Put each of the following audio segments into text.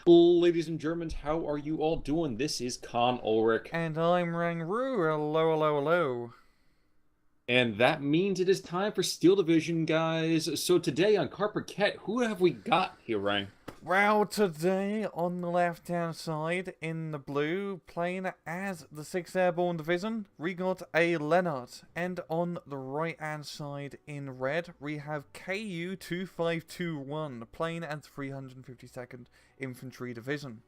Ladies and Germans, how are you all doing? This is Con Ulrich. And I'm Rangru. Hello, hello, hello. And that means it is time for Steel Division, guys. So today on Carpaquet, who have we got here, Rang? Well, today on the left-hand side in the blue, playing as the 6th Airborne Division, we got A.Lennart. And on the right-hand side in red, we have Ku2521, playing as 352nd Infantry Division.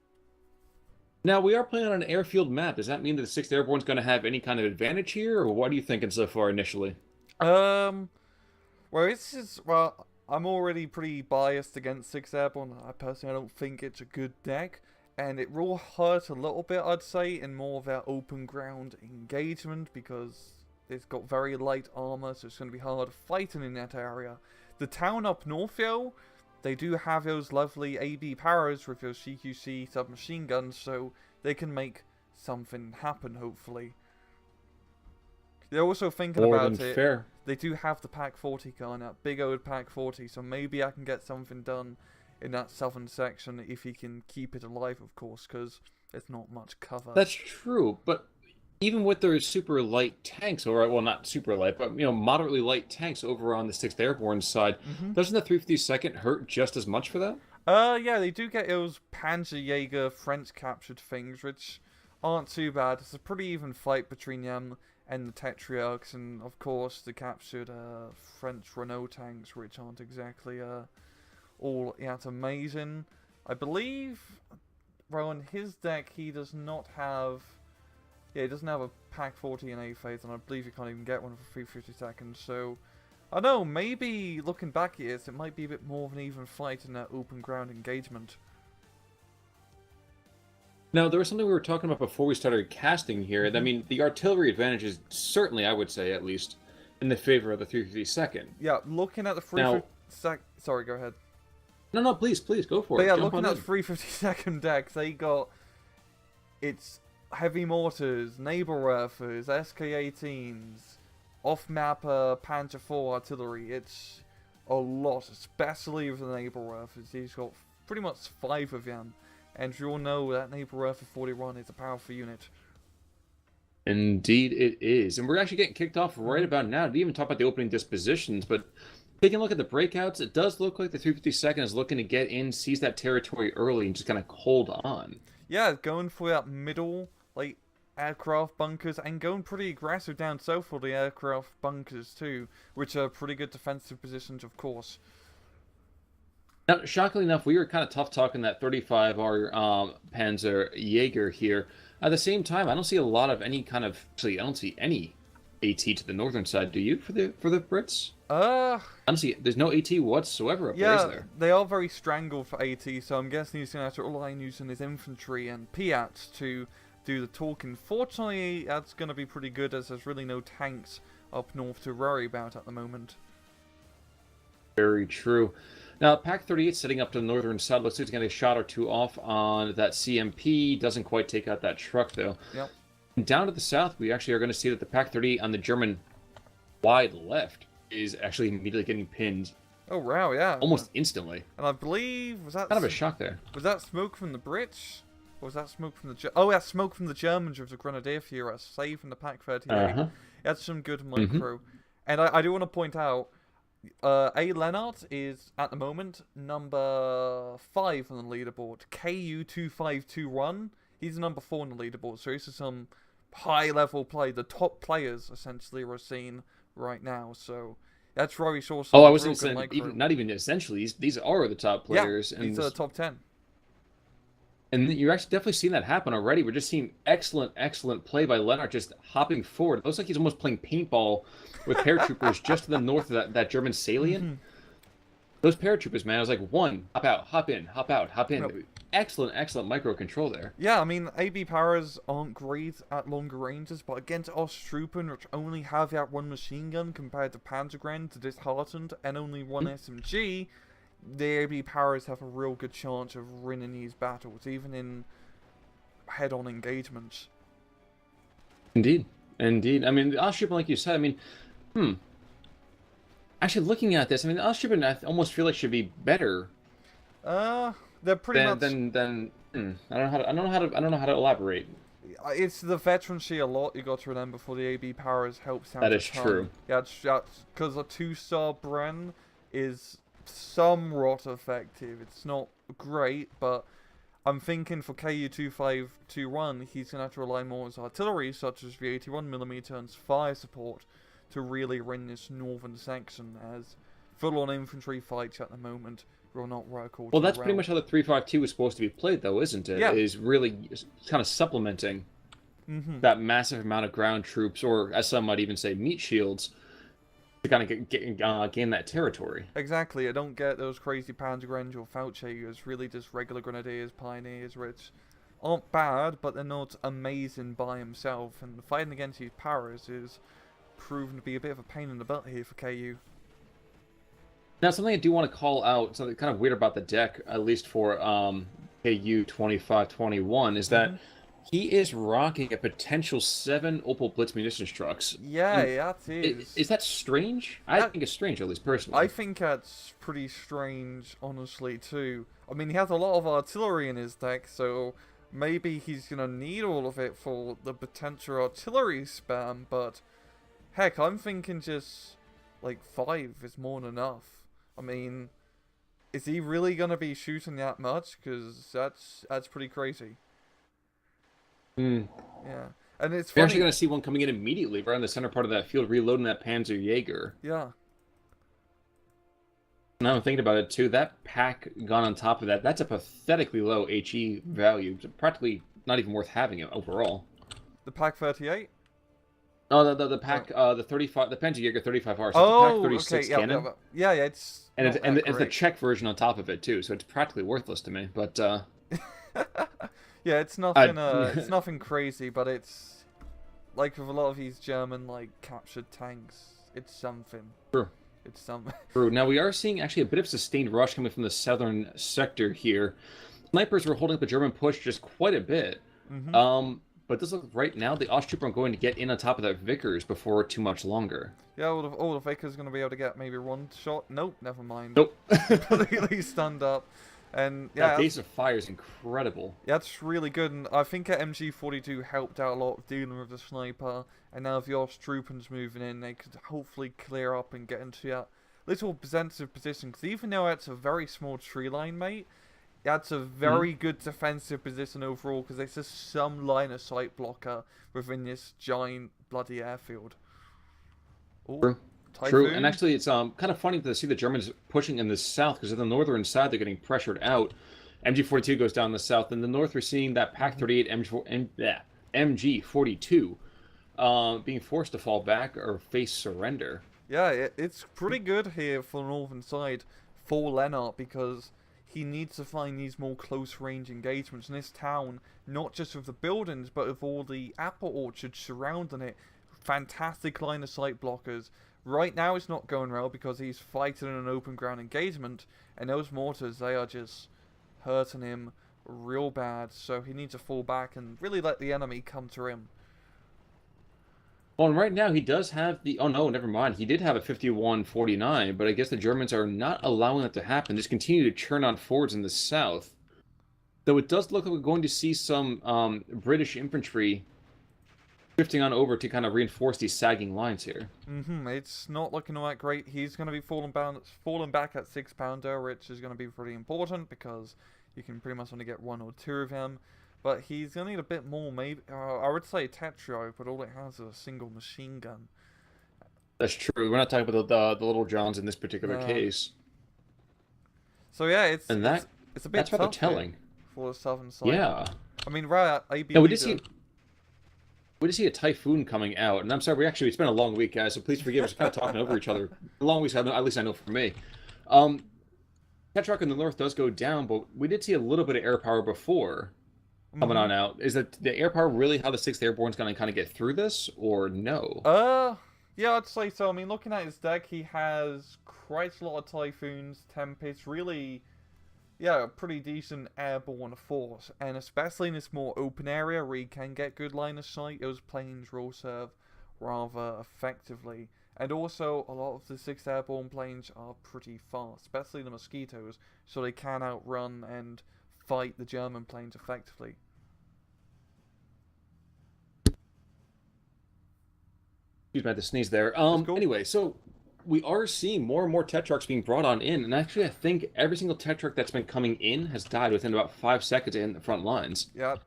Now, we are playing on an airfield map. Does that mean that the 6th Airborne is going to have any kind of advantage here, or what are you thinking so far initially? Um, well, I'm already pretty biased against 6 Airborne. I personally don't think it's a good deck, and it will hurt a little bit, I'd say, in more of their open ground engagement, because it's got very light armor, so it's going to be hard fighting in that area. The town up north, though, they do have those lovely AB powers with those CQC submachine guns, so they can make something happen, hopefully. They're also thinking More than about it. fair. They do have the Pack 40 car now, big old Pack 40, so maybe I can get something done in that southern section if he can keep it alive, of course, because there's not much cover. That's true, but even with their super light tanks, or well, not super light, but moderately light tanks over on the 6th Airborne side, doesn't the 352nd hurt just as much for that? Yeah, they do get those Panzerjäger French captured things, which aren't too bad. It's a pretty even fight between them and the Tetrarchs, and of course the captured French Renault tanks, which aren't exactly all that amazing. I believe, well, in his deck he does not have, yeah, he doesn't have a Pack 40 in A phase, and I believe you can't even get one for 350 seconds, so I don't know, maybe looking back at it might be a bit more of an even fight in that open ground engagement. Now, there was something we were talking about before we started casting here. I mean, the artillery advantage is certainly, I would say, at least, in the favor of the 352nd. Yeah, looking at the Now, 350 sorry, go ahead. no, please, go for But it. yeah, Jump looking on at in. the 352nd deck, they got its heavy mortars, Nebelwerfers, SK-18s, off-map Panzer IV artillery. It's a lot, especially with the Nebelwerfers. He's got pretty much 5 of them. And you all know that Nebelwerfer 41 is a powerful unit. Indeed, it is. And we're actually getting kicked off right about now. Didn't even talk about the opening dispositions, but taking a look at the breakouts, it does look like the 352nd is looking to get in, seize that territory early, and just kind of hold on. Yeah, going for that middle, like, aircraft bunkers, and going pretty aggressive down south for the aircraft bunkers too, which are pretty good defensive positions, of course. Now, shockingly enough, we were kind of tough talking that 35R Panzer Jaeger here. At the same time, I don't see a lot of any kind of. Actually, I don't see any AT to the northern side. Do you for the Brits? I don't see. There's no AT whatsoever up there, is Yeah, there? they are very strangled for AT, so I'm guessing he's going to have to rely on using his infantry and Piats to do the talking. Fortunately, that's going to be pretty good, as there's really no tanks up north to worry about at the moment. Very true. Now, Pack 38 sitting up to the northern side. Looks like it's getting a shot or two off on that CMP. Doesn't quite take out that truck, though. Yep. And down to the south, we actually are going to see that the Pack 38 on the German wide left is actually immediately getting pinned Oh wow, yeah. almost instantly. And I believe was that Kind of a shock there. was that smoke from the Brits? Or was that smoke from the oh yeah, smoke from the Germans with the Grenadier Führer saving the Pack 38. Uh-huh. That's some good micro. And I do want to point out, A.Lennart is, at the moment, number 5 on the leaderboard. KU2521, he's number 4 on the leaderboard. So this is some high-level play. The top players, essentially, we're seeing right now. So that's where we saw some Oh, I was real going to good say, micro. not even essentially. These are the top players. Yeah, and these are the top 10. And you're actually definitely seeing that happen already. We're just seeing excellent play by Lennart, just hopping forward. It looks like he's almost playing paintball with paratroopers just to the north of that German salient. Those paratroopers, man, I was like, one, hop out, hop in, hop out, hop in. Nope. Excellent micro control there. Yeah, I mean, AB powers aren't great at longer ranges, but against Osttroopen, which only have that one machine gun compared to Panzergren to Disheartened, and only one SMG, the AB powers have a real good chance of winning these battles, even in head-on engagements. Indeed. I mean, the Osttroopen, like you said, I mean, Actually, looking at this, I mean, the Osttroopen I almost feel like should be better. The they're pretty much. I don't know how to, I don't know how to elaborate. It's the veterancy a lot. You got to remember for the AB powers helps That out a is ton. true. Yeah, because a 2-star Bren is somewhat effective. It's not great, but I'm thinking for Ku2521, he's gonna have to rely more on his artillery, such as the 81mm and fire support, to really win this northern section. As full-on infantry fights at the moment will not work all Well, too that's pretty well. much how the 352 is supposed to be played, though, isn't it? Yeah. Is really kind of supplementing that massive amount of ground troops, or as some might even say, meat shields, to kind of gain that territory. Exactly, I don't get those crazy Panzergrenadiers or Feldjägers, really just regular Grenadiers, Pioneers, which aren't bad, but they're not amazing by himself, and fighting against these powers is proven to be a bit of a pain in the butt here for KU. Now, something I do want to call out, something kind of weird about the deck, at least for KU2521, is that he is rocking a potential 7 Opal Blitz munitions trucks. Yeah, that is. Is that strange? I think it's strange, at least personally. I think that's pretty strange, honestly, too. I mean, he has a lot of artillery in his deck, so maybe he's gonna need all of it for the potential artillery spam, but heck, I'm thinking just like 5 is more than enough. I mean, is he really gonna be shooting that much? Because that's pretty crazy. Yeah, and it's funny. We're actually going to see one coming in immediately, right in the center part of that field, reloading that Panzer Jaeger. Yeah. Now I'm thinking about it too. That pack gone on top of that, that's a pathetically low HE value. Practically not even worth having it overall. The Pack 38? Oh, the pack, the 35, the Panzer Jaeger 35R. So Oh, it's a pack 36 okay, cannon. yeah, it's And it's the Czech version on top of it too, so it's practically worthless to me. But yeah, it's nothing. It's nothing crazy, but it's like with a lot of these German like captured tanks, it's something. True. It's something. True. Now we are seeing actually a bit of sustained rush coming from the southern sector here. Snipers were holding up the German push just quite a bit. But it does look right now the Osttrooper are going to get in on top of that Vickers before too much longer. Yeah, all the Vickers going to be able to get maybe one shot. Nope, never mind. Nope. Completely stunned up. And yeah, that base of fire is incredible. That's really good, and I think MG42 helped out a lot of dealing with the sniper. And now if the Osttroopers moving in, they could hopefully clear up and get into that little defensive position. Because even though that's a very small tree line, mate, that's a very good defensive position overall. Because there's just some line of sight blocker within this giant bloody airfield. Ooh. True. Typhoon. True, and actually it's kind of funny to see the Germans pushing in the south, because on the northern side they're getting pressured out. MG42 goes down the south. In the north we're seeing that Pack 38 MG42 being forced to fall back or face surrender. Yeah, it's pretty good here for the northern side for A.Lennart, because he needs to find these more close range engagements in this town, not just with the buildings, but with all the apple orchards surrounding it. Fantastic line of sight blockers. Right now it's not going well because he's fighting in an open ground engagement, and those mortars, they are just hurting him real bad, so he needs to fall back and really let the enemy come to him. Well, and right now he does have the... Oh, no, never mind. He did have a 51-49, but I guess the Germans are not allowing that to happen. Just continue to churn on forwards in the south. Though it does look like we're going to see some British infantry shifting on over to kind of reinforce these sagging lines here. It's not looking all that great. He's going to be falling back at 6-pounder, which is going to be pretty important because you can pretty much only get 1 or 2 of them. But he's going to need a bit more, maybe. I would say Tetrio, but all it has is a single machine gun. That's true. We're not talking about the Little Johns in this particular case. So yeah, it's a bit that's rather tough telling for the southern side. Yeah. I mean, right at ABB. No, we did see a typhoon coming out, and I'm sorry, it's been a long week, guys, so please forgive us. We're kind of talking over each other. A long week, at least I know for me. Tetrock in the north does go down, but we did see a little bit of air power before coming on out. Is that the air power really how the 6th Airborne's going to kind of get through this, or no? Yeah, I'd say so. I mean, looking at his deck, he has quite a lot of Typhoons, Tempests, really... Yeah, a pretty decent airborne force, and especially in this more open area where you can get good line of sight, those planes will serve rather effectively. And also, a lot of the 6th Airborne planes are pretty fast, especially the Mosquitoes, so they can outrun and fight the German planes effectively. Excuse me, I had to sneeze there. Cool. Anyway, so we are seeing more and more Tetrarchs being brought on in, and actually, I think every single Tetrarch that's been coming in has died within about 5 seconds in the front lines. Yep.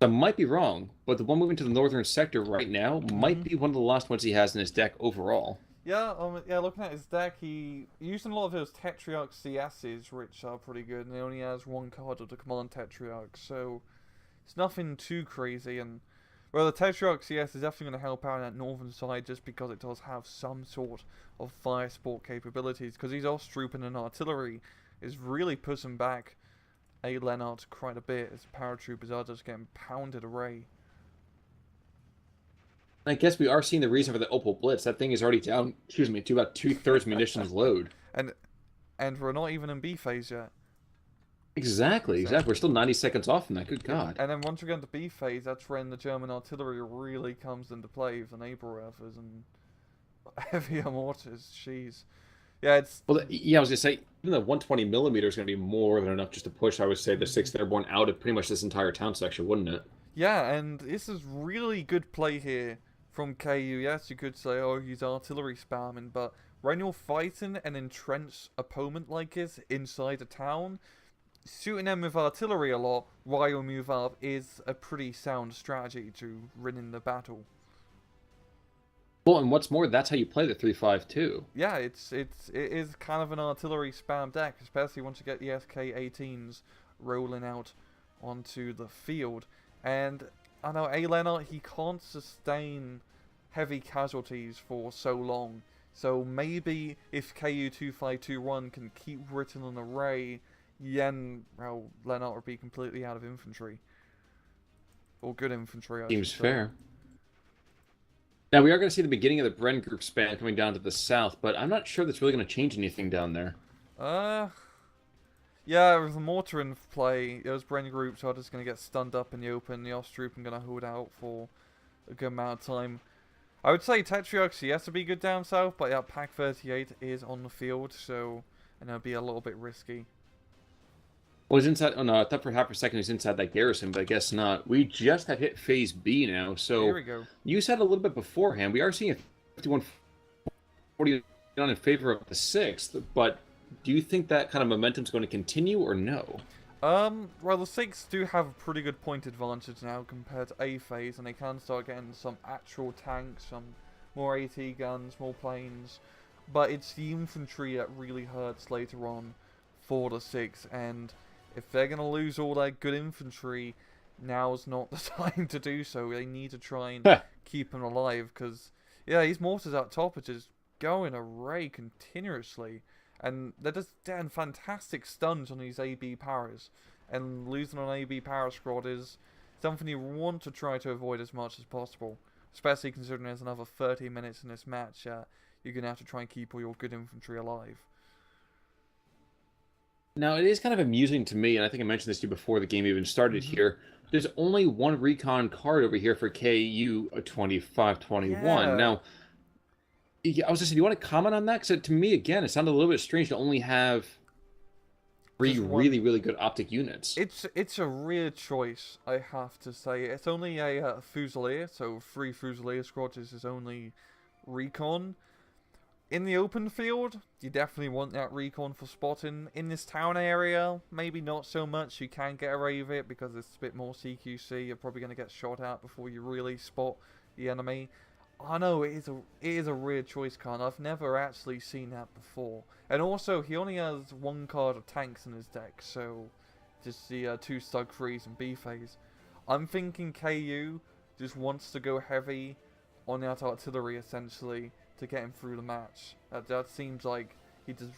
I might be wrong, but the one moving to the northern sector right now might be one of the last ones he has in his deck overall. Yeah, looking at his deck, he using a lot of those Tetrarch CSs, which are pretty good, and he only has one card of the Command Tetrarch, so it's nothing too crazy. And well, the Tetrarch CS is definitely going to help out on that northern side just because it does have some sort of fire sport capabilities, because his Ostroop and artillery is really pushing back A.Lennart quite a bit, as paratroopers are just getting pounded away. I guess we are seeing the reason for the Opal Blitz. That thing is already down, excuse me, to about 2/3 munitions load. And we're not even in B phase yet. Exactly. We're still 90 seconds off from that. Good God. And then once we get into B phase, that's when the German artillery really comes into play with the Naberwerfers and heavier mortars. Jeez. Yeah, it's... Well, yeah, I was going to say, even the 120 millimeter is going to be more than enough just to push, I would say, the 6th Airborne out of pretty much this entire town section, wouldn't it? Yeah, and this is really good play here from KU. Yes, you could say, oh, he's artillery spamming, but when you're fighting an entrenched opponent like this inside a town, shooting them with artillery a lot while you move up is a pretty sound strategy to winning the battle. Well, and what's more, that's how you play the 3-5-2. Yeah, it is kind of an artillery spam deck, especially once you get the SK-18s rolling out onto the field. And I know A.Lennart, he can't sustain heavy casualties for so long. So maybe if Ku2521 can keep written an array, then, well, Lennart would be completely out of infantry. Or good infantry, I Seems should say. fair. Now, we are going to see the beginning of the Bren group span coming down to the south, but I'm not sure that's really going to change anything down there. Yeah, with the mortar in play, those Bren groups are just going to get stunned up in the open. The Ostroop are going to hold out for a good amount of time. I would say Tetrarch CS would be good down south, but yeah, Pack 38 is on the field, so and it'll be a little bit risky. Well, he's inside. Oh no, I thought for half a second he's inside that garrison, but I guess not. We just have hit Phase B now, so here we go. You said a little bit beforehand. We are seeing a 51-49 in favor of the 6th, but do you think that kind of momentum is going to continue or no? Well, the 6 do have a pretty good point advantage now compared to A phase, and they can start getting some actual tanks, some more AT guns, more planes. But it's the infantry that really hurts later on for the 6, and if they're going to lose all their good infantry, now's not the time to do so. They need to try and keep them alive, because, yeah, these mortars out top are just going array continuously. And they're just getting fantastic stuns on these AB powers. And losing an AB power squad is something you want to try to avoid as much as possible. Especially considering there's another 30 minutes in this match. You're going to have to try and keep all your good infantry alive. Now, it is kind of amusing to me, and I think I mentioned this to you before the game even started here. There's only one recon card over here for Ku2521. Yeah. Now, I was just saying, do you want to comment on that? Because to me, again, it sounded a little bit strange to only have three really, really good optic units. It's a weird choice, I have to say. It's only a Fusilier, so 3 Fusilier squads is his only recon. In the open field, you definitely want that recon for spotting. In this town area, maybe not so much. You can get away with it because it's a bit more CQC. You're probably going to get shot at before you really spot the enemy. I know it is a weird choice card. I've never actually seen that before. And also, he only has 1 card of tanks in his deck, so just the 2 Stug 3s and B phase. I'm thinking KU just wants to go heavy on that artillery, essentially, to get him through the match. That seems like he just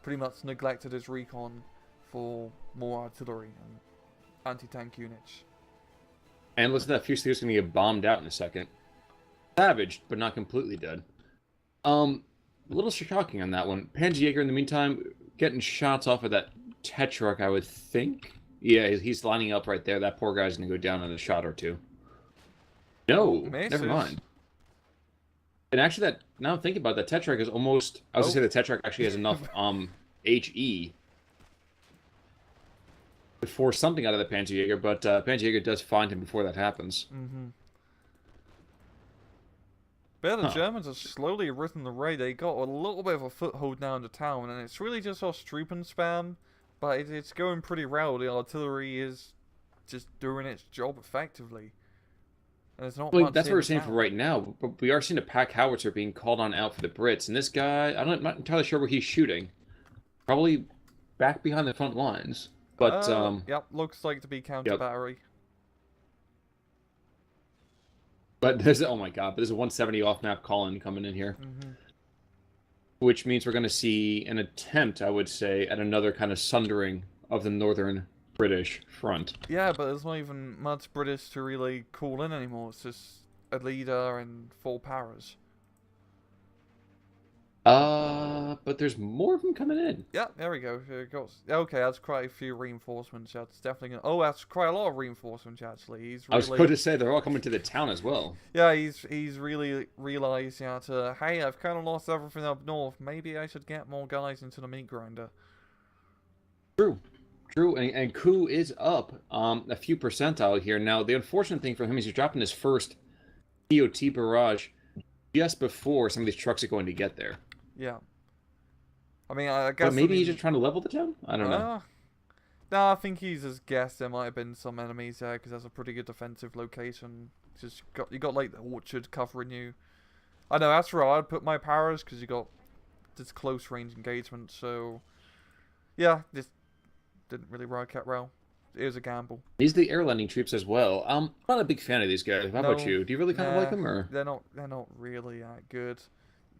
pretty much neglected his recon for more artillery and anti-tank units. And listen, that Fusilier's going to get bombed out in a second. Savaged, but not completely dead. A little shocking on that one. Panzerjäger, in the meantime, getting shots off of that Tetrarch, I would think. Yeah, he's lining up right there. That poor guy's going to go down in a shot or two. No, never mind. And actually, now I'm thinking about that, Tetrarch is almost... I was going to say the Tetrarch actually has enough HE. force something out of the Panzerjäger, but Panzerjäger does find him before that happens. Mm-hmm. But yeah, the Huh. Germans have slowly risen the raid. They got a little bit of a foothold now in the town, and it's really just Ostrupen spam, but it's going pretty well. The artillery is just doing its job effectively. And there's not I mean, much that's in what we're the seeing for town. right now, but we are seeing a pack howitzer being called on out for the Brits, and this guy, I'm not entirely sure where he's shooting. Probably back behind the front lines. But, Yep, looks like to be counter yep. battery. But there's, oh my god, but there's a 170 off-map call-in coming in here. Mm-hmm. Which means we're going to see an attempt, I would say, at another kind of sundering of the northern British front. Yeah, but there's not even much British to really call in anymore. It's just a leader and 4 paras. But there's more of them coming in. Yeah, there we go. Okay, that's quite a few reinforcements. That's definitely gonna... Oh, that's quite a lot of reinforcements, actually. He's really... I was going to say, they're all coming to the town as well. Yeah, he's really realised that, hey, I've kind of lost everything up north. Maybe I should get more guys into the meat grinder. True. True, and Ku is up a few percentile here. Now, the unfortunate thing for him is he's dropping his first TOT barrage just before some of these trucks are going to get there. Yeah. I mean, I guess... But maybe he's just trying to level the town? I don't know. No, I think he's just guessed there might have been some enemies there, because that's a pretty good defensive location. Just you got like the orchard covering you. I know, that's where I'd put my powers, because you got this close range engagement, so... Yeah, this didn't really work out well. It was a gamble. These are the air landing troops as well. I'm not a big fan of these guys. How about you? Do you really kind of like them, or...? They're not really that good.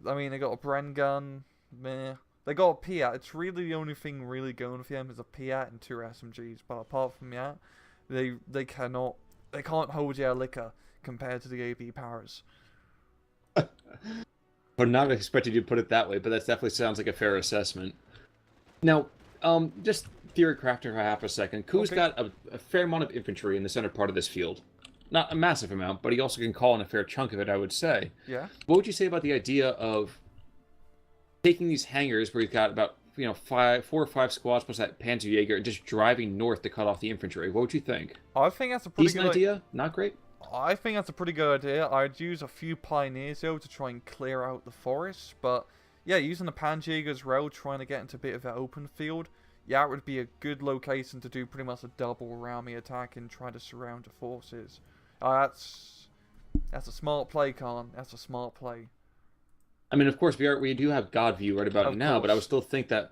I mean, they got a Bren gun, meh. They got a Piat. It's really the only thing really going for them is a Piat and 2 SMGs. But apart from that, they can't hold their liquor compared to the AB powers. Would not have expected you to put it that way, but that definitely sounds like a fair assessment. Now, just theory crafting for half a second. Ku's got a fair amount of infantry in the center part of this field. Not a massive amount, but he also can call in a fair chunk of it, I would say. Yeah. What would you say about the idea of taking these hangars where you've got about 4 or 5 squads plus that Panzerjäger and just driving north to cut off the infantry? What would you think? I think that's a pretty decent good idea. Not great. I think that's a pretty good idea. I'd use a few pioneers though to try and clear out the forest, but yeah, using the Panzerjäger as well, trying to get into a bit of an open field. Yeah, it would be a good location to do pretty much a double around me attack and try to surround the forces. That's a smart play, Khan. That's a smart play. I mean, of course, we do have God View right about now, but I would still think that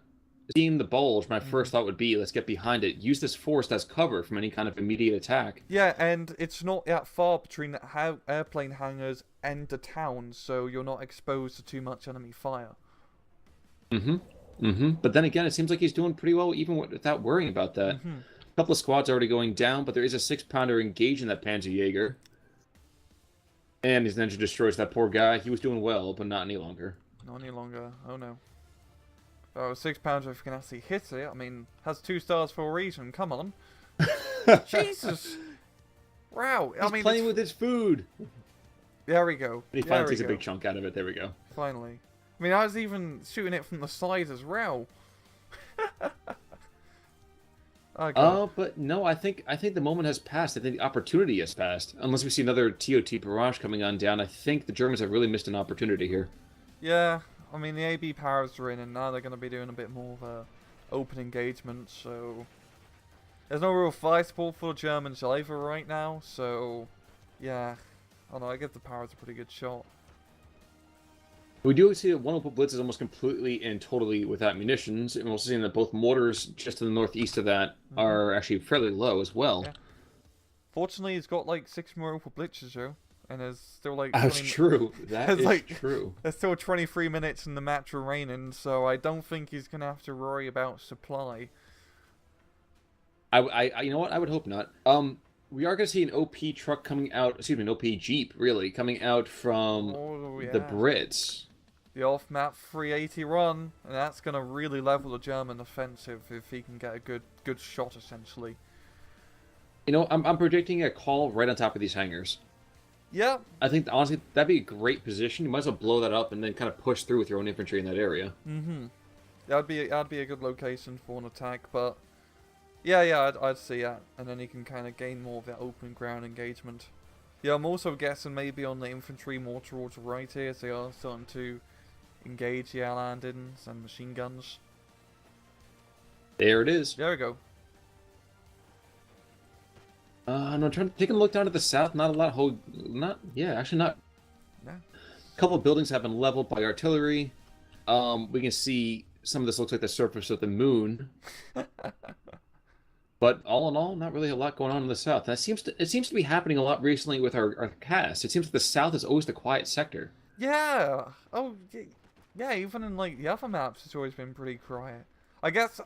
seeing the bulge, my first thought would be, let's get behind it. Use this forest as cover from any kind of immediate attack. Yeah, and it's not that far between the airplane hangars and the town, so you're not exposed to too much enemy fire. But then again, it seems like he's doing pretty well even without worrying about that. A couple of squads already going down, but there is a 6-pounder engaging that Panzerjäger. And his ninja destroys that poor guy. He was doing well, but not any longer. Not any longer. Oh no. Oh, 6-pounder if you can actually hit it. I mean, has 2 stars for a reason. Come on. Jesus. Wow. He's playing with his food. There we go. And he finally takes a big chunk out of it. There we go. Finally. I mean, I was even shooting it from the side as well. But no, I think the moment has passed. I think the opportunity has passed. Unless we see another TOT barrage coming on down, I think the Germans have really missed an opportunity here. Yeah, I mean, the AB powers are in, and now they're going to be doing a bit more of a open engagement, so... There's no real fight support for the Germans either right now, so... Yeah, I don't know, I give the powers a pretty good shot. We do see that one Opal Blitz is almost completely and totally without munitions, and we're also seeing that both mortars just to the northeast of that are actually fairly low as well. Yeah. Fortunately, he's got like 6 more Opal Blitzes, though, and there's still like... That's true. That is true. There's still 23 minutes in the match remaining, so I don't think he's going to have to worry about supply. You know what? I would hope not. We are going to see an OP truck coming out, excuse me, an OP Jeep, really, coming out from the Brits. The off-map 380 run, and that's going to really level the German offensive if he can get a good shot, essentially. You know, I'm predicting a call right on top of these hangars. Yeah. I think, honestly, that'd be a great position. You might as well blow that up and then kind of push through with your own infantry in that area. That'd be a good location for an attack, but... Yeah, I'd see that, and then you can kind of gain more of that open ground engagement. Yeah, I'm also guessing maybe on the infantry more towards the right here, as they are starting to engage the air landings and machine guns. There it is. There we go. I'm trying to take a look down to the south. Not a lot. Actually not. Yeah. A couple of buildings have been leveled by artillery. We can see some of this looks like the surface of the moon. But all in all, not really a lot going on in the south. And it seems to be happening a lot recently with our cast. It seems like the south is always the quiet sector. Yeah. Oh, yeah. Even in like the other maps, it's always been pretty quiet. I guess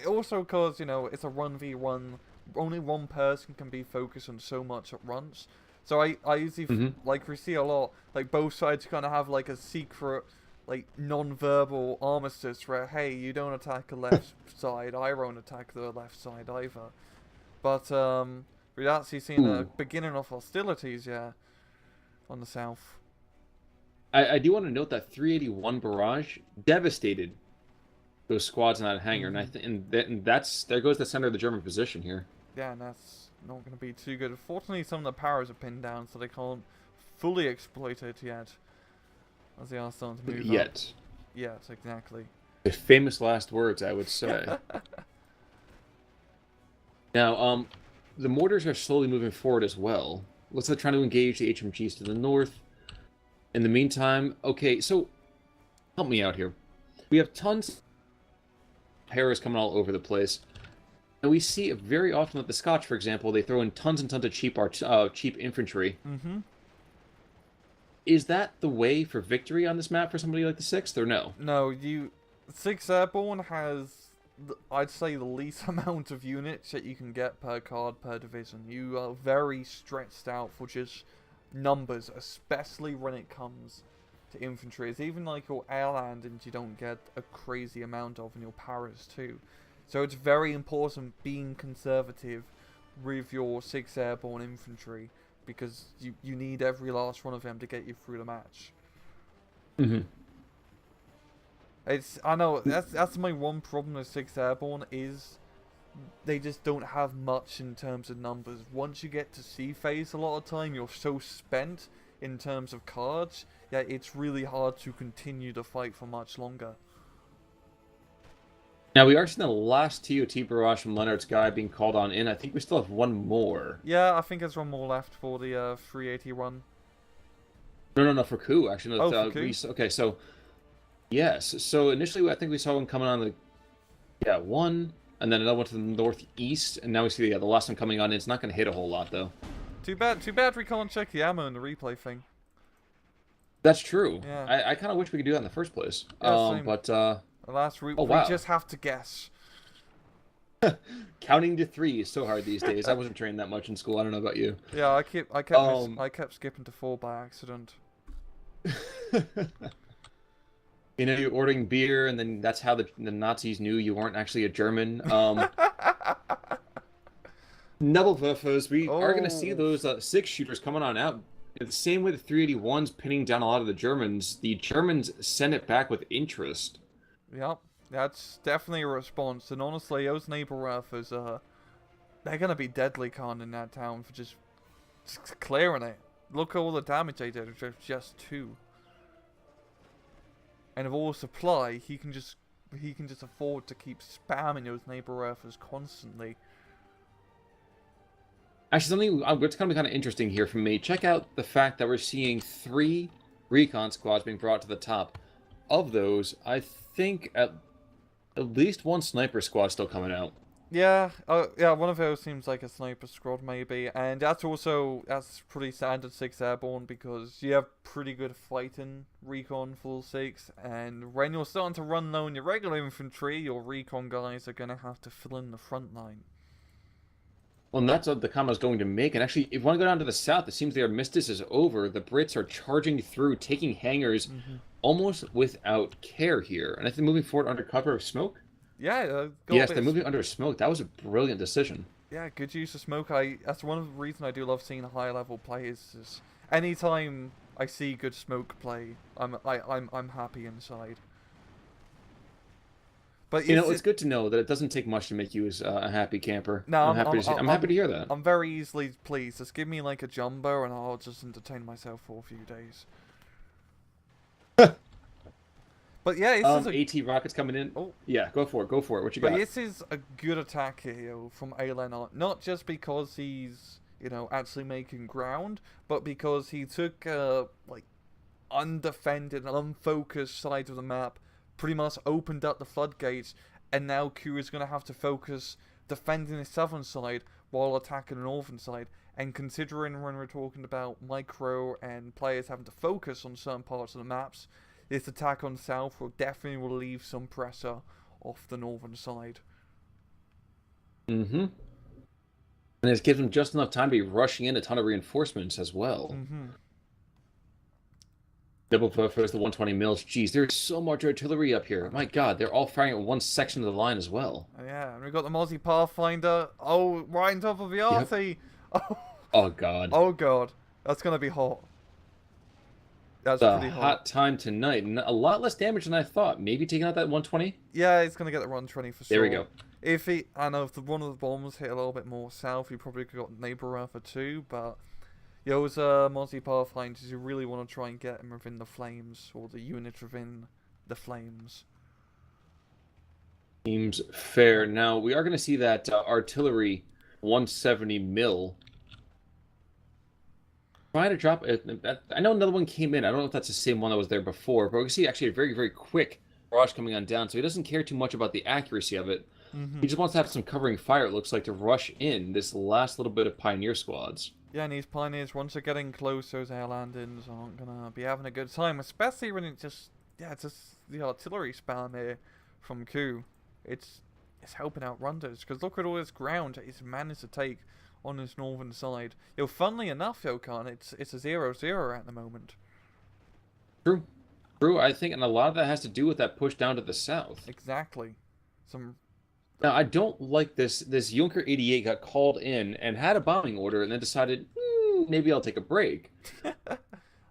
also because it's a 1v1. Only one person can be focused on so much at once. So I usually like we see a lot like both sides kind of have like a secret like non-verbal armistice where hey, you don't attack the left side, I won't attack the left side either. But we've actually seen a beginning of hostilities, yeah, on the south. I do want to note that 381 barrage devastated those squads in that hangar, and that's there goes the center of the German position here. Yeah, and that's not going to be too good. Fortunately, some of the powers are pinned down, so they can't fully exploit it yet. As they are starting to move Yet. Yes, exactly. The famous last words, I would say. Now, the mortars are slowly moving forward as well. Looks like trying to engage the HMGs to the north. In the meantime, okay, so help me out here. We have tons of Paras coming all over the place. And we see very often that the Scotch, for example, they throw in tons and tons of cheap infantry. Is that the way for victory on this map for somebody like the 6th, or no? No, 6th Airborne has, I'd say, the least amount of units that you can get per card per division. You are very stretched out for just numbers, especially when it comes to infantry. It's even like your air landings you don't get a crazy amount of in your Paras too. So it's very important being conservative with your 6th Airborne infantry because you need every last one of them to get you through the match. I know that's my one problem with 6th Airborne is they just don't have much in terms of numbers. Once you get to C phase a lot of time, you're so spent in terms of cards, yeah, it's really hard to continue to fight for much longer. Now, we are seeing the last TOT barrage from A.Lennart's guy being called on in. I think we still have one more. Yeah, I think there's one more left for the 381. No, for Ku, actually. No, for Ku? Okay, so... Yes, so initially I think we saw one coming on the... Yeah, one, and then another one to the northeast, and now we see the last one coming on in. It's not going to hit a whole lot, though. Too bad we can't check the ammo in the replay thing. That's true. Yeah. I kind of wish we could do that in the first place. Yeah, same. But... Alas, we wow. just have to guess. Counting to 3 is so hard these days. I wasn't trained that much in school. I don't know about you. Yeah, I kept skipping to 4 by accident. You know, you're ordering beer, and then that's how the Nazis knew you weren't actually a German. Nebelwerfers, we are going to see those 6-shooters coming on out. The same way the 381's pinning down a lot of the Germans send it back with interest. Yep, that's definitely a response. And honestly, those Nebelwerfers, they're going to be deadly con in that town for just clearing it. Look at all the damage they did with just 2. And with all the supply, he can just afford to keep spamming those Nebelwerfers constantly. Actually, something that's going to be kind of interesting here for me. Check out the fact that we're seeing 3 recon squads being brought to the top. Of those, I think at least 1 sniper squad still coming out. Yeah, yeah, one of those seems like a sniper squad maybe, and that's pretty standard 6 Airborne because you have pretty good fighting recon full 6, and when you're starting to run low on your regular infantry, your recon guys are gonna have to fill in the front line. Well, and that's what the comment I was going to make. And actually, if you want to go down to the south, it seems the armistice is over. The Brits are charging through, taking hangars almost without care here. And I think moving forward under cover of smoke. Yeah. Yes, they're moving under smoke. That was a brilliant decision. Yeah, good use of smoke. That's one of the reasons I do love seeing high level plays. Is anytime I see good smoke play, I'm happy inside. But You it's know, it's good to know that it doesn't take much to make you a happy camper. no, I'm happy to hear that. I'm very easily pleased. Just give me like a jumbo, and I'll just entertain myself for a few days. But yeah, this is a AT rockets coming in. oh, Yeah, go for it. Go for it. What you but got? this is a good attack here from A.Lennart. Not just because he's actually making ground, but because he took like undefended and unfocused side of the map, pretty much opened up the floodgates, and now Ku is going to have to focus defending the southern side while attacking the northern side. And considering when we're talking about micro and players having to focus on certain parts of the maps, this attack on south will definitely relieve some pressure off the northern side. Mm-hmm. And it gives them just enough time to be rushing in a ton of reinforcements as well. Mm-hmm. Double for the 120 mils. Jeez, there's so much artillery up here. My God, they're all firing at one section of the line as well. Yeah, and we've got the Mozzie Pathfinder. Oh, right on top of the RT. Yep. Oh God. Oh God, that's gonna be hot. That's The pretty hot time tonight, and a lot less damage than I thought. Maybe taking out that 120. Yeah, he's gonna get the 120 for sure. There we go. If he, I know if one of the bombs hit a little bit more south, he probably could have got neighbor Earther too. But those Mozzie Pathfinders, you really want to try and get him within the flames, or the unit within the flames. Seems fair. Now we are going to see that artillery 170 mil. Try to drop it. I know another one came in. I don't know if that's the same one that was there before, but we can see actually a very, very quick barrage coming on down. So he doesn't care too much about the accuracy of it. Mm-hmm. He just wants to have some covering fire, it looks like, to rush in this last little bit of Pioneer squads. Yeah, and these pioneers, once they're getting close, those air landings aren't gonna be having a good time, especially when it's just the artillery spam here from Ku. It's helping out Runders, because look at all this ground that he's managed to take on his northern side. Funnily enough, Khan, it's a 0-0 at the moment. True. True, I think, and a lot of that has to do with that push down to the south. Exactly. Now, I don't like this. This Junker 88 got called in and had a bombing order and then decided, maybe I'll take a break.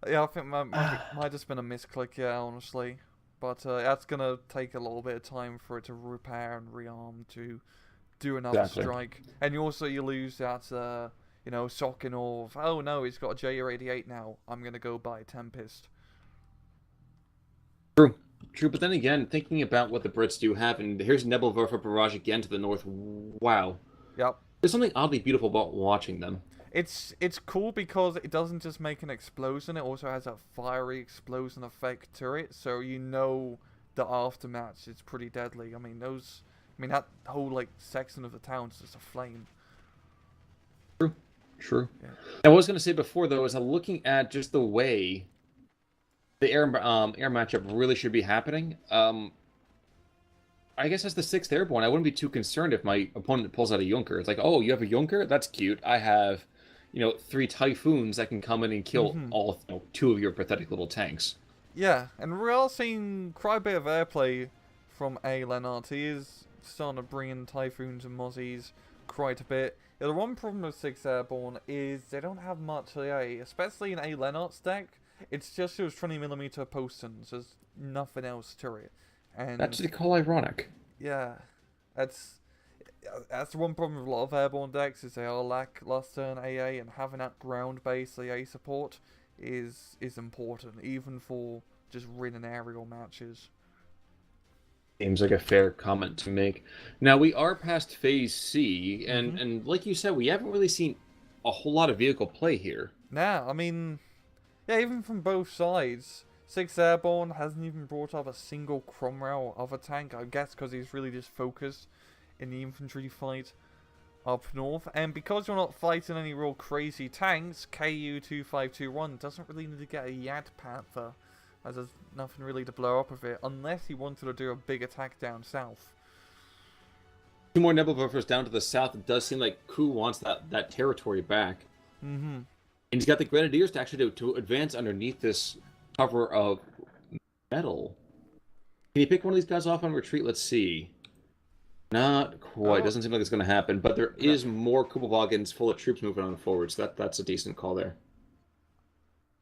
Yeah, I think might just been a misclick, yeah, honestly. But that's going to take a little bit of time for it to repair and rearm to do another strike. And you lose that, Sokin of, oh no, he's got a JR88 now. I'm going to go buy Tempest. True. True, but then again, thinking about what the Brits do have, and here's Nebelwerfer Barrage again to the north. Wow. Yep. There's something oddly beautiful about watching them. It's cool because it doesn't just make an explosion, it also has a fiery explosion effect to it, so you know the aftermath is pretty deadly. I mean, that whole, section of the town is just a flame. True. True. Yeah. And what I was going to say before, though, is I'm looking at just the way the air matchup really should be happening. I guess as the 6th Airborne, I wouldn't be too concerned if my opponent pulls out a Junker. It's like, oh, you have a Junker? That's cute. I have, 3 Typhoons that can come in and kill all 2 of your pathetic little tanks. Yeah, and we're all seeing quite a bit of airplay from A.Lennart. He is starting to bring in Typhoons and Mozzies quite a bit. Yeah, the one problem with 6th Airborne is they don't have much AA, especially in A.Lennart's deck. It's just those 20mm postons. There's nothing else to it. And that's what they call ironic. Yeah, that's the one problem with a lot of airborne decks is they are lackluster in AA, and having that ground-based AA support is important, even for just winning aerial matches. Seems like a fair comment to make. Now, we are past Phase C, and like you said, we haven't really seen a whole lot of vehicle play here. Nah, I mean, yeah, even from both sides. 6th Airborne hasn't even brought up a single Cromwell other tank, I guess because he's really just focused in the infantry fight up north. And because you're not fighting any real crazy tanks, Ku2521 doesn't really need to get a Yad Panther, as there's nothing really to blow up with it, unless he wanted to do a big attack down south. 2 more Nebelwerfers down to the south. It does seem like Ku wants that territory back. Mm-hmm. And he's got the Grenadiers to actually to advance underneath this cover of metal. Can you pick one of these guys off on retreat? Let's see. Not quite. Doesn't seem like it's going to happen. But there is more Kubelwagens full of troops moving on forward, so that's a decent call there.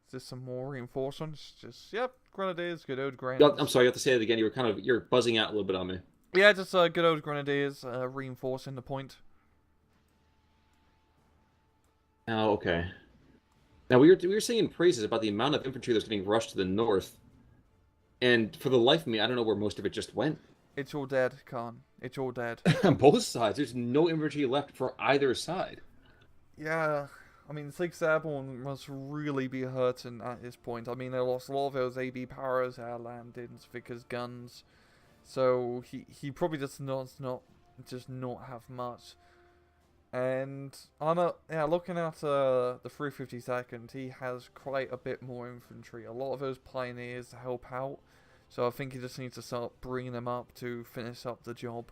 Is this some more reinforcements? Just, yep, Grenadiers, good old Grenadiers. I'm sorry, you have to say it again. You're buzzing out a little bit on me. Yeah, just good old Grenadiers reinforcing the point. Oh, okay. Now we were singing praises about the amount of infantry that's getting rushed to the north, and for the life of me, I don't know where most of it just went. It's all dead, Khan. It's all dead. On both sides, there's no infantry left for either side. Yeah, I mean, 6th Airborne must really be hurting at this point. I mean, they lost a lot of those AB powers, air landings, Vickers guns. So he probably just not have much. And looking at the 352nd, he has quite a bit more infantry. A lot of those pioneers to help out. So I think he just needs to start bringing them up to finish up the job.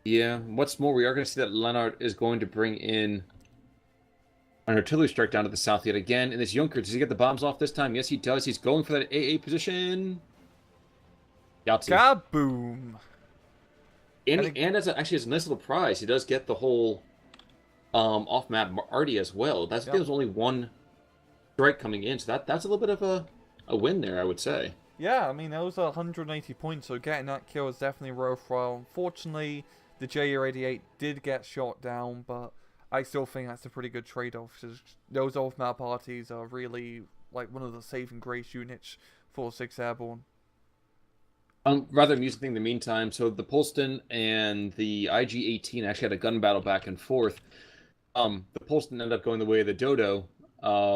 Yeah, what's more, we are going to see that A.Lennart is going to bring in an artillery strike down to the south yet again. And this Junker, does he get the bombs off this time? Yes, he does. He's going for that AA position. Yahtzee. Kaboom! And actually, as a nice little prize, he does get the whole off-map Artie as well. That's Yep. There's only one strike coming in, so that's a little bit of a win there, I would say. Yeah, I mean, those are 180 points, so getting that kill is definitely worthwhile. Unfortunately, the JU-88 did get shot down, but I still think that's a pretty good trade-off, because those off-map parties are really, like, one of the saving grace units for 6th Airborne. Rather amusing thing in the meantime, so the Polston and the IG-18 actually had a gun battle back and forth. The Polston ended up going the way of the Dodo,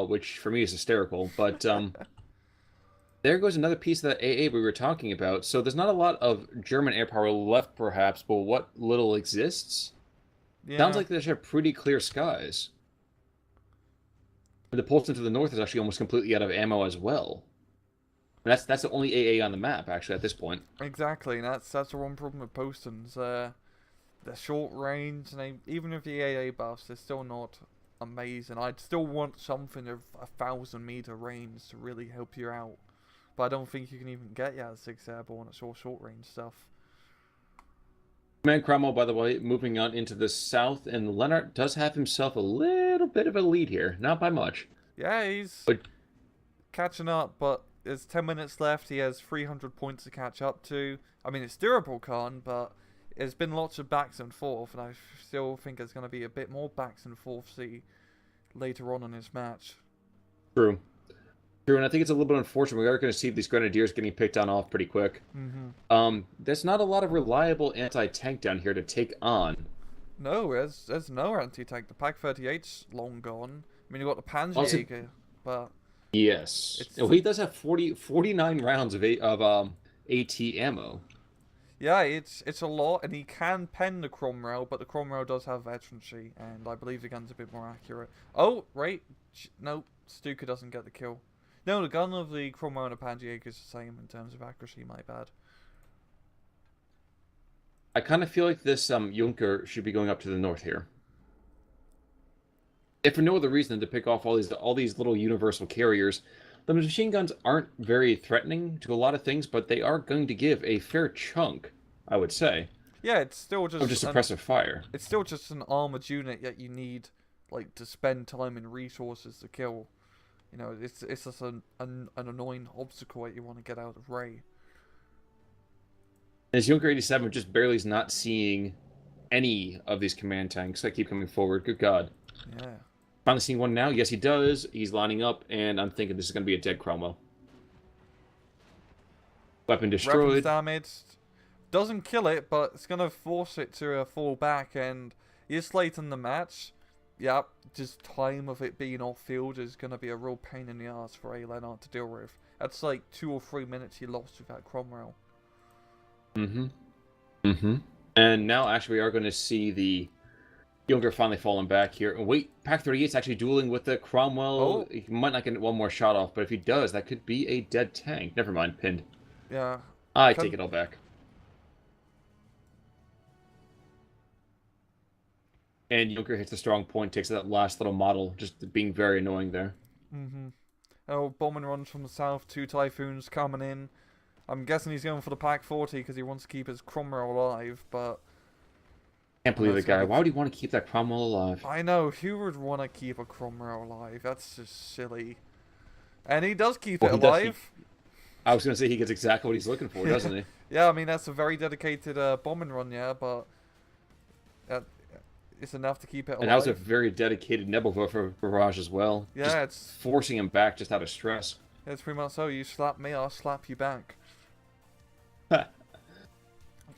which for me is hysterical, but there goes another piece of that AA we were talking about. So there's not a lot of German air power left, perhaps, but what little exists Yeah. sounds like they should have pretty clear skies. And the Polston to the north is actually almost completely out of ammo as well. And that's the only AA on the map, actually, at this point. Exactly, and that's the one problem with Postons. They're short range, and even with the AA buffs, they're still not amazing. I'd still want something of 1,000-meter range to really help you out. But I don't think you can even get at 6th Airborne. It's all short range stuff. Command Cromwell, by the way, moving on into the south, and A.Lennart does have himself a little bit of a lead here. Not by much. Yeah, he's But catching up, but there's 10 minutes left. He has 300 points to catch up to. I mean, it's doable, Khan, but there's been lots of backs and forth, and I still think there's going to be a bit more backs and forth later on in this match. True. True, and I think it's a little bit unfortunate. We are going to see these Grenadiers getting picked on off pretty quick. There's not a lot of reliable anti-tank down here to take on. No, there's no anti-tank. The Pak-38's long gone. I mean, you've got the Panzerjäger, but... Yes. Well, he does have 49 rounds of AT ammo. Yeah, it's a lot, and he can pen the Cromwell, but the Cromwell does have veterancy, and I believe the gun's a bit more accurate. Oh, right. No, Stuka doesn't get the kill. No, the gun of the Cromwell and the Panzerjäger is the same in terms of accuracy, my bad. I kind of feel like this Junker should be going up to the north here. If for no other reason than to pick off all these little universal carriers. The machine guns aren't very threatening to a lot of things, but they are going to give a fair chunk, I would say. Yeah, it's still just... of just suppressive fire. It's still just an armored unit, yet you need, like, to spend time and resources to kill. You know, it's just an annoying obstacle that you want to get out of Ray. As Junker 87 just barely is not seeing any of these command tanks that keep coming forward. Good God. Yeah. Finally seeing one now. Yes, he does. He's lining up, and I'm thinking this is going to be a dead Cromwell. Weapon destroyed. Weapons damaged. Doesn't kill it, but it's going to force it to fall back, and it's late in the match. Yep, just time of it being off field is going to be a real pain in the ass for A.Lennart to deal with. That's like 2 or 3 minutes he lost with that Cromwell. And now, actually, we are going to see the Junker finally falling back here. And wait, Pak-38 is actually dueling with the Cromwell. Oh. He might not get one more shot off, but if he does, that could be a dead tank. Never mind, pinned. Yeah. I take it all back. And Junker hits a strong point, takes that last little model, just being very annoying there. Oh, bombing runs from the south, 2 Typhoons coming in. I'm guessing he's going for the Pak-40 because he wants to keep his Cromwell alive, but... Can't believe the guy. Why would he want to keep that Cromwell alive? I know, who would want to keep a Cromwell alive? That's just silly. And he does keep it alive. I was gonna say he gets exactly what he's looking for, doesn't he? Yeah, I mean, that's a very dedicated bombing run, yeah, but uh, it's enough to keep it And that was a alive. very dedicated Nebelwerfer barrage as well, just Yeah, forcing him back just out of stress. it's pretty much so. You slap me, I'll slap you back.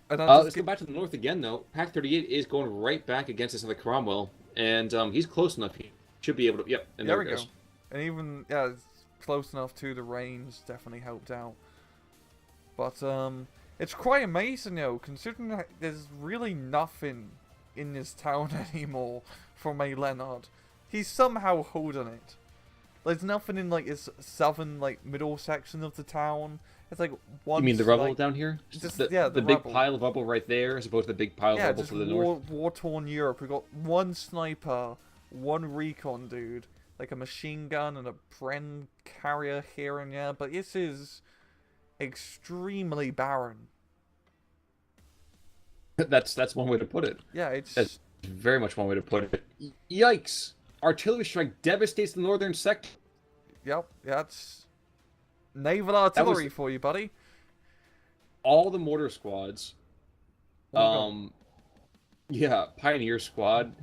And I'll just Let's go back to the north again, though. Pack 38 is going right back against this other Cromwell, and he's close enough. He should be able to. Yep, and there there we it go. goes. And even, yeah, it's close enough to the range, definitely helped out. But, it's quite amazing, considering that there's really nothing in this town anymore from A.Lennart. He's somehow holding it. There's nothing in, like, his southern, like, middle section of the town. It's like one. You mean the rubble like, down here? just, the yeah, the big rubble. pile of rubble right there, as opposed to the big pile of Yeah, rubble just to the north. war-torn Europe. We've got one sniper, one recon dude, like a machine gun and a Bren carrier here and there, but this is extremely barren. That's one way to put it. Yeah, it's That's very much one way to put it. Yikes! Artillery strike devastates the northern sector. yep, that's naval artillery for you, buddy. All the mortar squads. All Yeah, Pioneer Squad.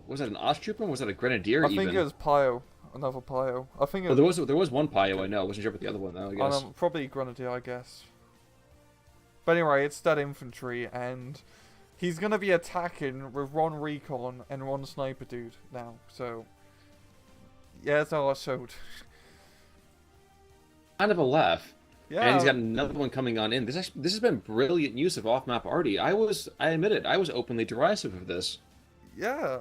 Was that an Osttrooper? Was that a Grenadier? I think it was Pio, another Pio. I think it Oh, was, there was one Pio. I know. I wasn't sure about the other one though. I guess. probably Grenadier, I guess. But anyway, it's that infantry, and he's gonna be attacking with one recon and one sniper dude now. So yeah, that's all I showed. Kind of a laugh. Yeah, And he's got another one coming on in. This has been brilliant use of off-map arty. I admit it. I was openly derisive of this. yeah.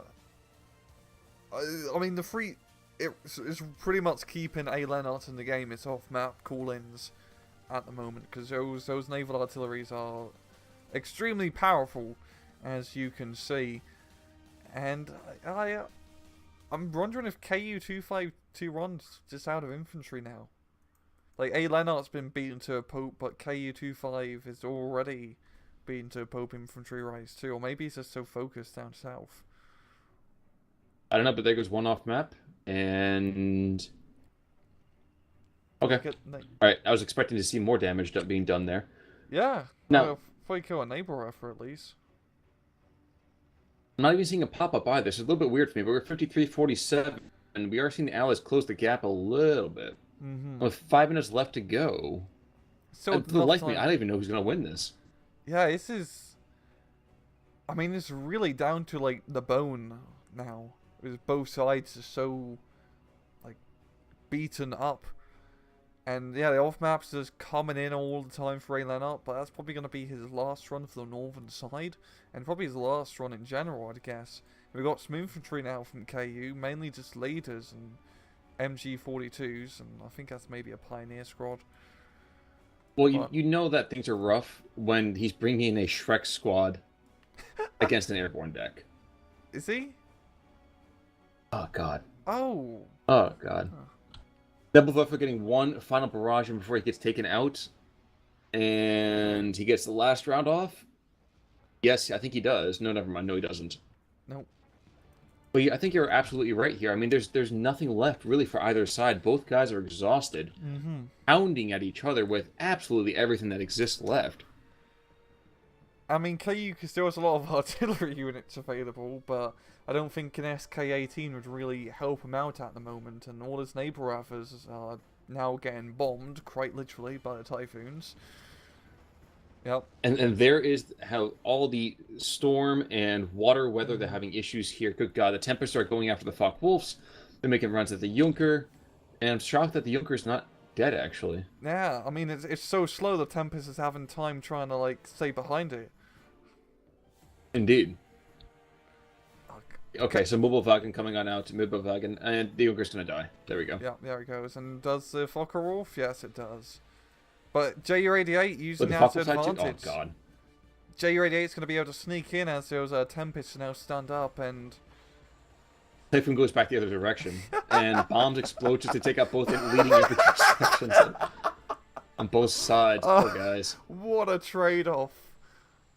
I mean, it's pretty much keeping A.Lennart in the game. It's off-map call-ins at the moment because those naval artilleries are extremely powerful, as you can see. And I'm wondering if Ku2521's just out of infantry now. Like, A.Lennart's been beaten to a Pope, but Ku25 is already beaten to a Pope infantry rise too. Or maybe he's just so focused down south. I don't know, but there goes one off map, and okay. All right, I was expecting to see more damage being done there. Yeah. Now, before you kill a neighbor effort, at least. I'm not even seeing a pop-up either. This is a little bit weird for me, but we're 53-47, and we are seeing the Allies close the gap a little bit. Mm-hmm. With 5 minutes left to go. So For the life of me, I don't even know who's going to win this. Yeah, this is. I mean, it's really down to like the bone now. Because both sides are so like beaten up, and yeah, the off maps just coming in all the time for A.Lennart, but that's probably going to be his last run for the northern side, and probably his last run in general, I'd guess. We've got some infantry now from KU, mainly just leaders and MG42s, and I think that's maybe a pioneer squad. Well, you know that things are rough when he's bringing in a Shrek squad against an airborne deck. Is he? Oh, God. Oh. Oh, God. Nebelwerfer getting one final barrage before he gets taken out. And he gets the last round off? Yes, I think he does. No, never mind. No, he doesn't. Nope. But yeah, I think you're absolutely right here. I mean, there's nothing left really for either side. Both guys are exhausted, pounding at each other with absolutely everything that exists left. I mean, KU still has a lot of artillery units available, but I don't think an SK-18 would really help him out at the moment, and all his neighbor others are now getting bombed, quite literally, by the Typhoons. Yep. And there is how all the storm and water weather, they're having issues here. Good God, the Tempests are going after the Focke-Wulfs. They're making runs at the Junker, and I'm shocked that the Junker's not dead, actually. Yeah, I mean, it's so slow, the Tempest is having time trying to, like, stay behind it. Indeed. Okay, so Mobilwagen coming on out to Mobilwagen, and the Junker's gonna die. There we go. Yeah, there it goes. And does the Focke-Wulf? Yes, it does. But Ju-88 using that to advantage. Oh, God. Ju-88 is going to be able to sneak in as those Tempests now stand up, and Typhoon goes back the other direction, and bombs explode just to take out both leading infantry sections on both sides. Poor guys. What a trade-off!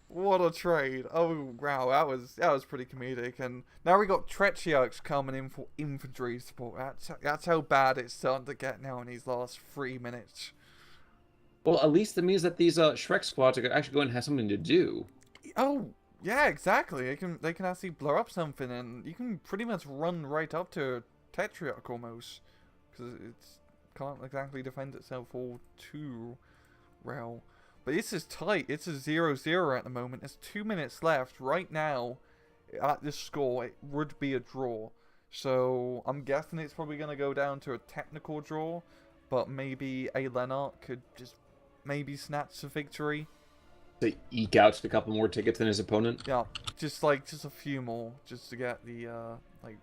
What a trade! Oh wow, that was pretty comedic. And now we got Trechiarchs coming in for infantry support. That's how bad it's starting to get now in these last 3 minutes. Well, at least that means that these Shrek squads are actually going to have something to do. Oh, yeah, exactly. They can actually blow up something, and you can pretty much run right up to a Tetrarch almost, because it can't exactly defend itself all too well. But this is tight. It's a 0-0 at the moment. There's 2 minutes left. Right now, at this score, it would be a draw. So I'm guessing it's probably going to go down to a technical draw, but maybe A.Lennart could just maybe snatch the victory. To eke out a couple more tickets than his opponent. Yeah, just a few more, just to get the like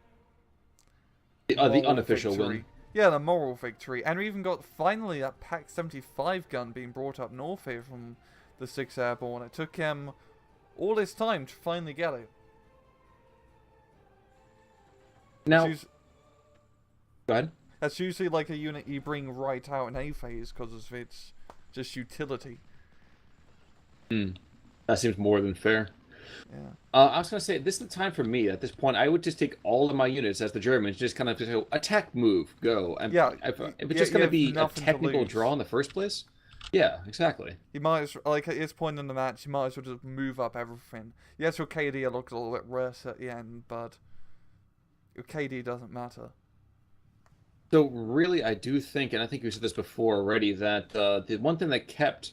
The moral unofficial victory. win. Yeah, the moral victory, and we even got finally that Pack 75 gun being brought up north here from the 6th Airborne. It took him all this time to finally get it. Now, go ahead. That's usually like a unit you bring right out in A phase because of its just utility. That seems more than fair. Yeah. I was going to say, this is the time for me. At this point, I would just take all of my units as the Germans, just kind of just go, attack, move, go. And Yeah, if it's just going to be a nothing to technical lose. draw in the first place, yeah, exactly. You might as like at this point in the match, you might as well just move up everything. Yes, your KD looks a little bit worse at the end, but your KD doesn't matter. So really, I do think, and I think you said this before already, that the one thing that kept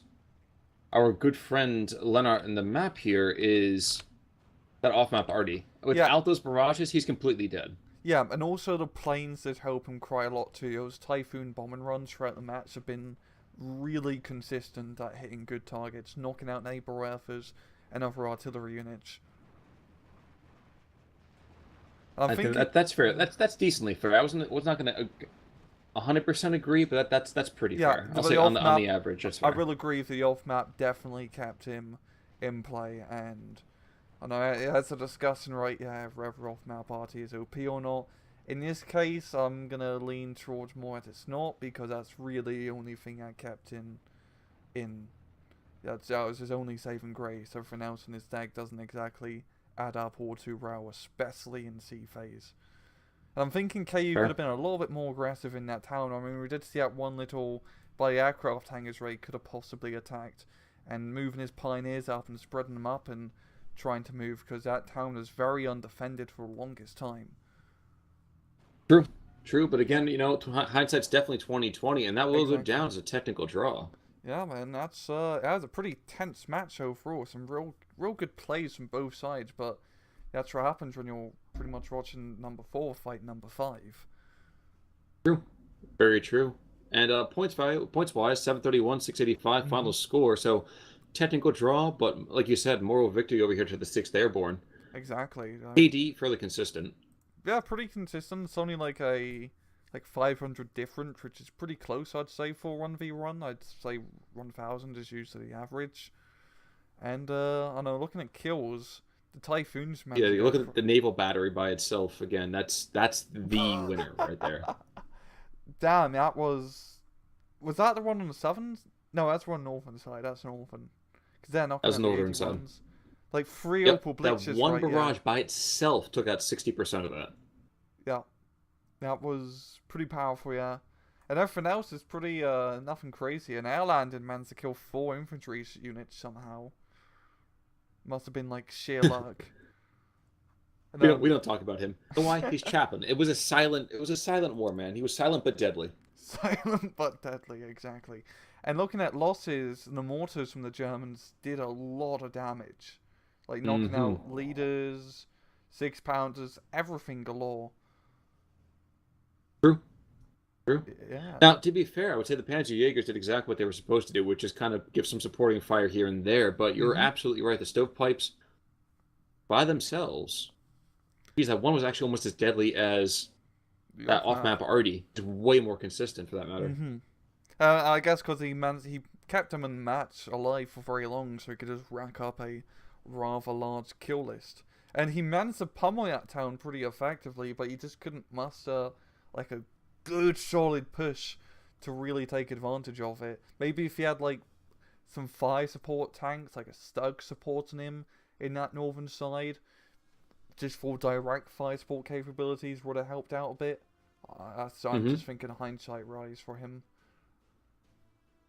our good friend Lennart in the map here is that off-map arty. Without those barrages, he's completely dead. Yeah, and also the planes that help him quite a lot too. Those Typhoon bombing runs throughout the match have been really consistent at hitting good targets, knocking out neighbor earthers and other artillery units. I think that's fair. That's decently fair. I was not going to 100% agree, but that's pretty fair. I'll say on the average, that's fair. I will agree the off map definitely kept him in play, and I know as a discussion right, yeah, whether off map party is OP or not. In this case, I'm gonna lean towards more that it's not, because that's really the only thing I kept in. That was his only saving grace. Everything else in his deck doesn't exactly add up all too well, especially in C phase. And I'm thinking KU could have been a little bit more aggressive in that town. I mean, we did see that one little by aircraft hangers raid could have possibly attacked, and moving his pioneers up and spreading them up and trying to move, because that town was very undefended for the longest time. True, but again, hindsight's definitely 2020, and that will go down as a technical draw. Yeah, man, that was a pretty tense match overall. Some real good plays from both sides, but that's what happens when you're pretty much watching number 4 fight number 5. True, very true. And points wise, 731, 685 final score. So technical draw, but like you said, moral victory over here to the 6th Airborne. Exactly. KD fairly consistent. Yeah, pretty consistent. It's only like 500 different, which is pretty close, I'd say, for 1v1. I'd say 1000 is usually the average. And I know, looking at kills, the Typhoons. Yeah, you look at the naval battery by itself again. That's the winner right there. Damn, was that the one on the southern? No, that's one northern side. That's northern, because they're not. That's northern side. Like 3 opal blitzes. That one barrage by itself took out 60% of that. Yeah, that was pretty powerful. Yeah, and everything else is pretty nothing crazy. And Airland managed to kill 4 infantry units somehow. Must have been like sheer luck. We don't talk about him. Why? He's Chaplin. It was a silent war, man. He was silent but deadly. Silent but deadly, exactly. And looking at losses, the mortars from the Germans did a lot of damage. Like knocking out leaders, 6-pounders, everything galore. True. Yeah. Now, to be fair, I would say the Panzerjägers did exactly what they were supposed to do, which is kind of give some supporting fire here and there. But you're absolutely right. The stovepipes, by themselves, geez, that one was actually almost as deadly as that off-map arty. It's way more consistent, for that matter. I guess because he kept him in the match alive for very long, so he could just rack up a rather large kill list. And he managed to pummel that town pretty effectively, but he just couldn't muster like a good solid push to really take advantage of it. Maybe if he had like some fire support tanks, like a Stug supporting him in that northern side, just for direct fire support capabilities, would have helped out a bit. I'm just thinking hindsight rise for him.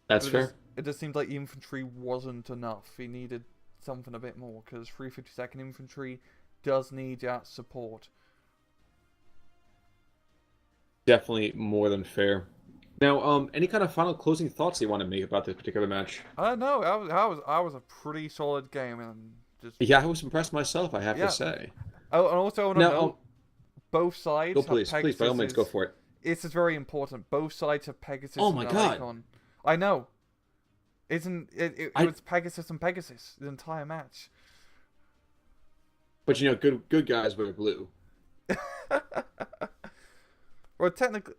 That's But fair. it just seemed like the infantry wasn't enough. He needed something a bit more, because 352nd Infantry does need that support. Definitely more than fair. Now, any kind of final closing thoughts you want to make about this particular match? No, I was a pretty solid game, and just Yeah, I was impressed myself, I have to yeah. say. Oh, and also I want to Now, note both go sides have please, by all means, go Pegasus's. for it. This is very important. Both sides have Pegasus Oh in my their God, icon. I know. Isn't it I. was Pegasus and Pegasus the entire match. But you know, good guys wear blue. Well, technically,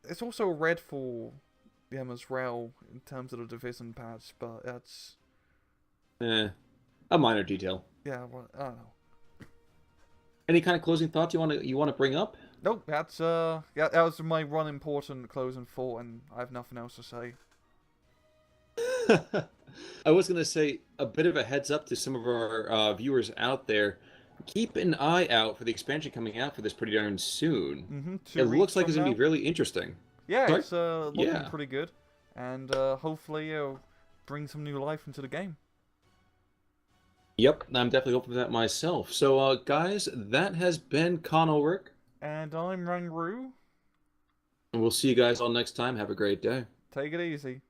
it's also red for them as well in terms of the division patch, but that's Eh, a minor detail. yeah. Well, I don't know. Any kind of closing thoughts you want to bring up? Nope, that's yeah, that was my one important closing thought, and I have nothing else to say. I was gonna say a bit of a heads up to some of our viewers out there. Keep an eye out for the expansion coming out for this pretty darn soon. It 2 weeks looks like from it's gonna be now. really interesting. Yeah, Sorry? it's looking Yeah. pretty good, and hopefully it'll bring some new life into the game. Yep, I'm definitely hoping for that myself. So, guys, that has been Con Ulrich, And I'm Rangru. and we'll see you guys all next time. Have a great day. Take it easy.